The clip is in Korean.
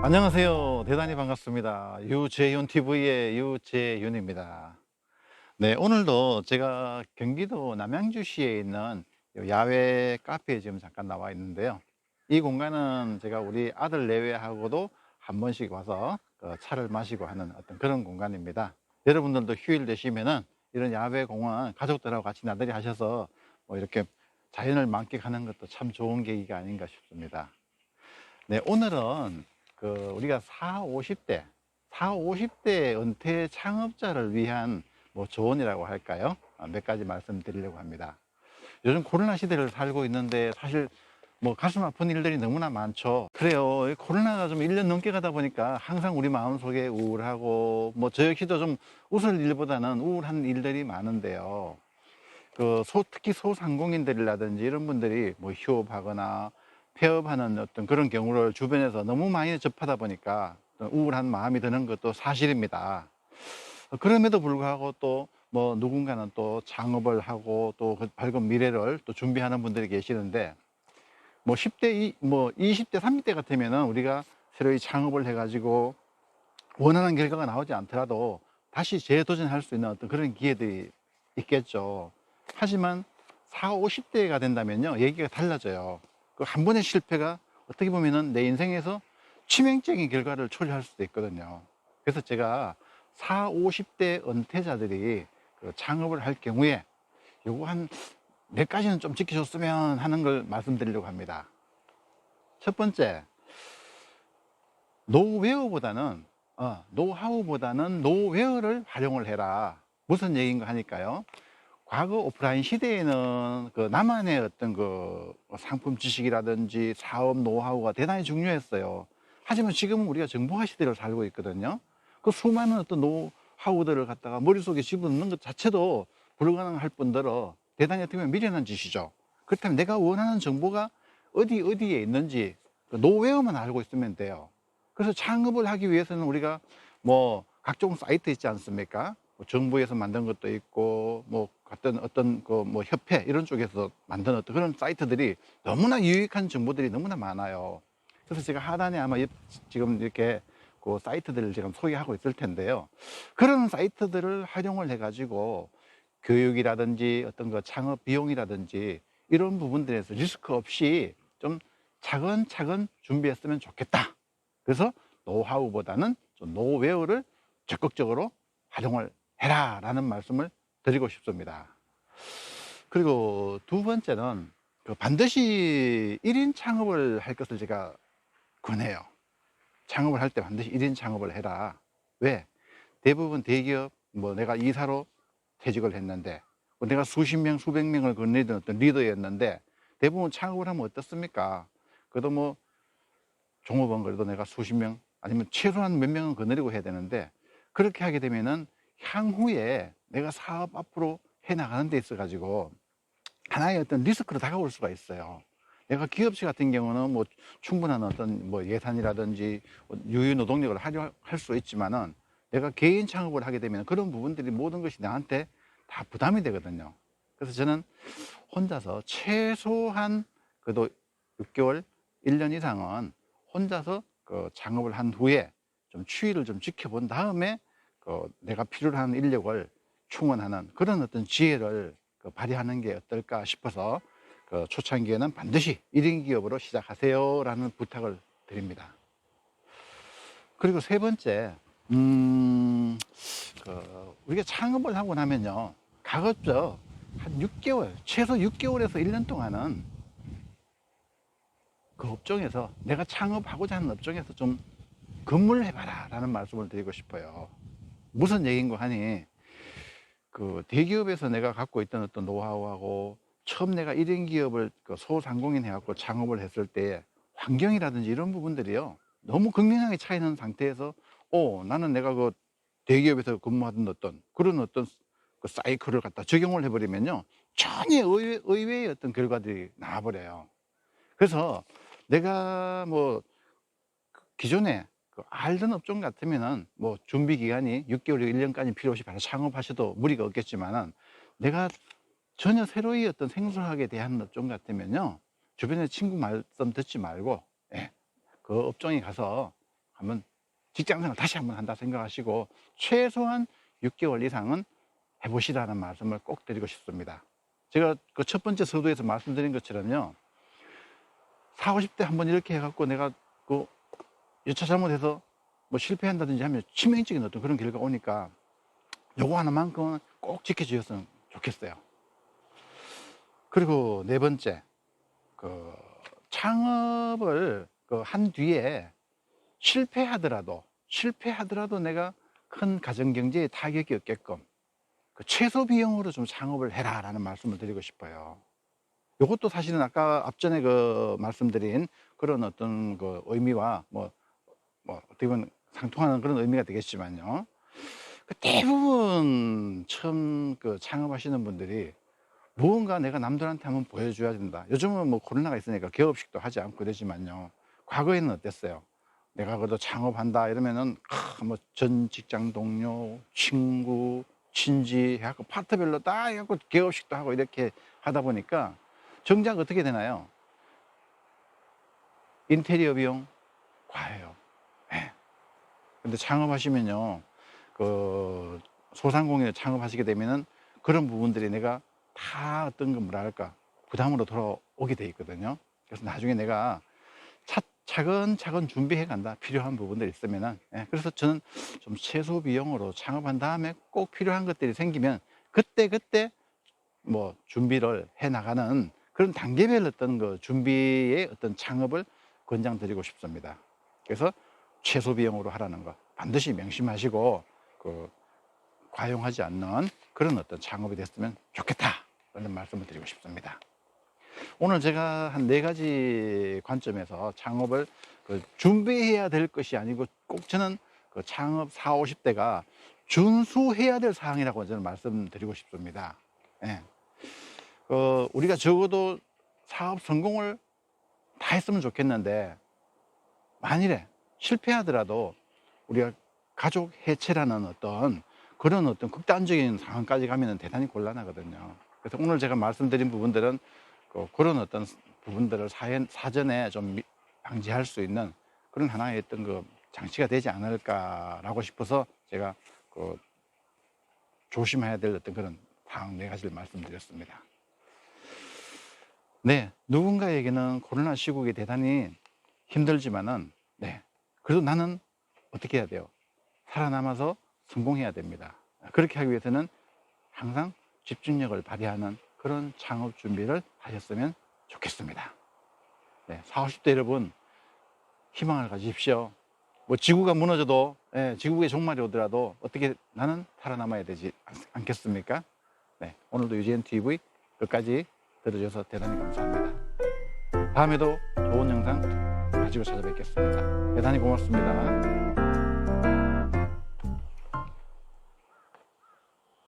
안녕하세요. 대단히 반갑습니다. 유재윤 TV의 유재윤입니다. 네, 오늘도 제가 경기도 남양주시에 있는 야외 카페에 지금 잠깐 나와 있는데요. 이 공간은 제가 우리 아들 내외하고도 한 번씩 와서 차를 마시고 하는 어떤 그런 공간입니다. 여러분들도 휴일 되시면은 이런 야외 공원 가족들하고 같이 나들이 하셔서 뭐 이렇게 자연을 만끽하는 것도 참 좋은 계기가 아닌가 싶습니다. 네, 오늘은 우리가 4, 50대 은퇴 창업자를 위한 뭐 조언이라고 할까요? 몇 가지 말씀드리려고 합니다. 요즘 코로나 시대를 살고 있는데 사실 뭐 가슴 아픈 일들이 너무나 많죠. 그래요. 이 코로나가 좀 1년 넘게 가다 보니까 항상 우리 마음속에 우울하고 뭐 저 역시도 좀 웃을 일보다는 우울한 일들이 많은데요. 특히 소상공인들이라든지 이런 분들이 뭐 휴업하거나 폐업하는 어떤 그런 경우를 주변에서 너무 많이 접하다 보니까 우울한 마음이 드는 것도 사실입니다. 그럼에도 불구하고 또 뭐 누군가는 또 창업을 하고 또 그 밝은 미래를 또 준비하는 분들이 계시는데 뭐 10대, 뭐 20대, 30대 같으면은 우리가 새로이 창업을 해가지고 원하는 결과가 나오지 않더라도 다시 재도전할 수 있는 어떤 그런 기회들이 있겠죠. 하지만 4, 50대가 된다면요, 얘기가 달라져요. 그 한 번의 실패가 어떻게 보면은 내 인생에서 치명적인 결과를 초래할 수도 있거든요. 그래서 제가 4, 50대 은퇴자들이 창업을 할 경우에 요거 한 몇 가지는 좀 지켜줬으면 하는 걸 말씀드리려고 합니다. 첫 번째, 노웨어보다는 노하우보다는 노웨어를 활용을 해라. 무슨 얘기인가 하니까요, 과거 오프라인 시대에는 나만의 어떤 상품 지식이라든지 사업 노하우가 대단히 중요했어요. 하지만 지금은 우리가 정보화 시대를 살고 있거든요. 그 수많은 어떤 노하우들을 갖다가 머릿속에 집어넣는 것 자체도 불가능할 뿐더러 대단히 어떻게 보면 미련한 짓이죠. 그렇다면 내가 원하는 정보가 어디에 있는지 노웨어만 알고 있으면 돼요. 그래서 창업을 하기 위해서는 우리가 뭐 각종 사이트 있지 않습니까? 뭐 정부에서 만든 것도 있고 뭐 어떤 뭐 협회 이런 쪽에서 만든 어떤 그런 사이트들이 너무나 유익한 정보들이 너무나 많아요. 그래서 제가 하단에 아마 지금 이렇게 그 사이트들을 지금 소개하고 있을 텐데요. 그런 사이트들을 활용을 해가지고 교육이라든지 어떤 창업 비용이라든지 이런 부분들에서 리스크 없이 좀 차근차근 준비했으면 좋겠다. 그래서 노하우보다는 좀 노웨어를 적극적으로 활용을 해라 라는 말씀을 드리고 싶습니다. 그리고 두 번째는 반드시 1인 창업을 할 것을 제가 권해요. 창업을 할 때 반드시 1인 창업을 해라. 왜? 대부분 대기업, 뭐 내가 이사로 퇴직을 했는데, 뭐 내가 수십 명, 수백 명을 거느리던 어떤 리더였는데, 대부분 창업을 하면 어떻습니까? 그래도 뭐 종업원 그래도 내가 수십 명 아니면 최소한 몇 명은 거느리고 해야 되는데, 그렇게 하게 되면은 향후에 내가 사업 앞으로 해 나가는 데 있어 가지고 하나의 어떤 리스크로 다가올 수가 있어요. 내가 기업체 같은 경우는 뭐 충분한 어떤 뭐 예산이라든지 유유 노동력을 할 수 있지만은, 내가 개인 창업을 하게 되면 그런 부분들이 모든 것이 나한테 다 부담이 되거든요. 그래서 저는 혼자서 최소한 그래도 6개월, 1년 이상은 혼자서 창업을 한 후에 좀 추이를 좀 지켜본 다음에 내가 필요로 하는 인력을 충원하는 그런 어떤 지혜를 발휘하는 게 어떨까 싶어서 초창기에는 반드시 1인 기업으로 시작하세요 라는 부탁을 드립니다. 그리고 세 번째, 우리가 창업을 하고 나면요, 가급적 한 6개월, 최소 6개월에서 1년 동안은 그 업종에서, 내가 창업하고자 하는 업종에서 좀 근무를 해봐라 라는 말씀을 드리고 싶어요. 무슨 얘기인고 하니, 대기업에서 내가 갖고 있던 어떤 노하우하고 처음 내가 1인 기업을 소상공인 해갖고 창업을 했을 때 환경이라든지 이런 부분들이요, 너무 극명하게 차이나는 상태에서 나는 내가 대기업에서 근무하던 어떤 그런 어떤 사이클을 갖다 적용을 해버리면요, 전혀 의외의 어떤 결과들이 나와버려요. 그래서 내가 뭐 기존에 알던 업종 같으면은 뭐 준비 기간이 6개월, 1년까지 필요 없이 바로 창업하셔도 무리가 없겠지만은, 내가 전혀 새로이 어떤 생소하게 대한 업종 같으면요, 주변에 친구 말씀 듣지 말고 그 업종에 가서 한번 직장생활 다시 한번 한다 생각하시고 최소한 6개월 이상은 해보시라는 말씀을 꼭 드리고 싶습니다. 제가 그 첫 번째 서두에서 말씀드린 것처럼요, 40, 50대 한번 이렇게 해갖고 내가 그 여차 잘못해서 뭐 실패한다든지 하면 치명적인 어떤 그런 결과가 오니까 요거 하나만큼은 꼭 지켜주셨으면 좋겠어요. 그리고 네 번째, 그 창업을 한 뒤에 실패하더라도 내가 큰 가정경제에 타격이 없게끔 그 최소 비용으로 좀 창업을 해라 라는 말씀을 드리고 싶어요. 이것도 사실은 아까 앞전에 그 말씀드린 그런 어떤 그 의미와 뭐 어떻게 보면 상통하는 그런 의미가 되겠지만요, 그 대부분 처음 그 창업하시는 분들이 무언가 내가 남들한테 한번 보여줘야 된다. 요즘은 뭐 코로나가 있으니까 개업식도 하지 않고 이러지만요, 과거에는 어땠어요? 내가 그래도 창업한다 이러면은 뭐 전 직장 동료, 친구, 친지 해갖고 파트별로 딱 해갖고 개업식도 하고 이렇게 하다 보니까 정작 어떻게 되나요? 인테리어 비용 과해요. 네. 근데 창업하시면요, 그 소상공인을 창업하시게 되면은 그런 부분들이 내가 다 어떤 거 뭐랄까 부담으로 돌아오게 돼 있거든요. 그래서 나중에 내가 차근차근 준비해 간다, 필요한 부분들이 있으면은. 예, 그래서 저는 좀 최소 비용으로 창업한 다음에 꼭 필요한 것들이 생기면 그때 뭐 준비를 해 나가는 그런 단계별 어떤 그 준비의 어떤 창업을 권장드리고 싶습니다. 그래서 최소 비용으로 하라는 거 반드시 명심하시고 그 과용하지 않는 그런 어떤 창업이 됐으면 좋겠다, 그런 말씀을 드리고 싶습니다. 오늘 제가 한 4가지 관점에서 창업을 준비해야 될 것이 아니고 꼭 저는 그 창업 40, 50대가 준수해야 될 사항이라고 저는 말씀드리고 싶습니다. 예. 우리가 적어도 사업 성공을 다 했으면 좋겠는데 만일에 실패하더라도 우리가 가족 해체라는 어떤 그런 어떤 극단적인 상황까지 가면 대단히 곤란하거든요. 그래서 오늘 제가 말씀드린 부분들은 그런 어떤 부분들을 사전에 좀 방지할 수 있는 그런 하나의 어떤 그 장치가 되지 않을까라고 싶어서 제가 조심해야 될 어떤 그런 사항 4가지를 말씀드렸습니다. 네, 누군가에게는 코로나 시국이 대단히 힘들지만은, 네, 그래도 나는 어떻게 해야 돼요? 살아남아서 성공해야 됩니다. 그렇게 하기 위해서는 항상 집중력을 발휘하는 그런 창업 준비를 하셨으면 좋겠습니다. 네, 40, 50대 여러분, 희망을 가지십시오. 뭐 지구가 무너져도, 지구의 종말이 오더라도 어떻게 나는 살아남아야 되지 않겠습니까? 네, 오늘도 UGN TV 끝까지 들어주셔서 대단히 감사합니다. 다음에도 좋은 영상 가지고 찾아뵙겠습니다. 대단히 고맙습니다.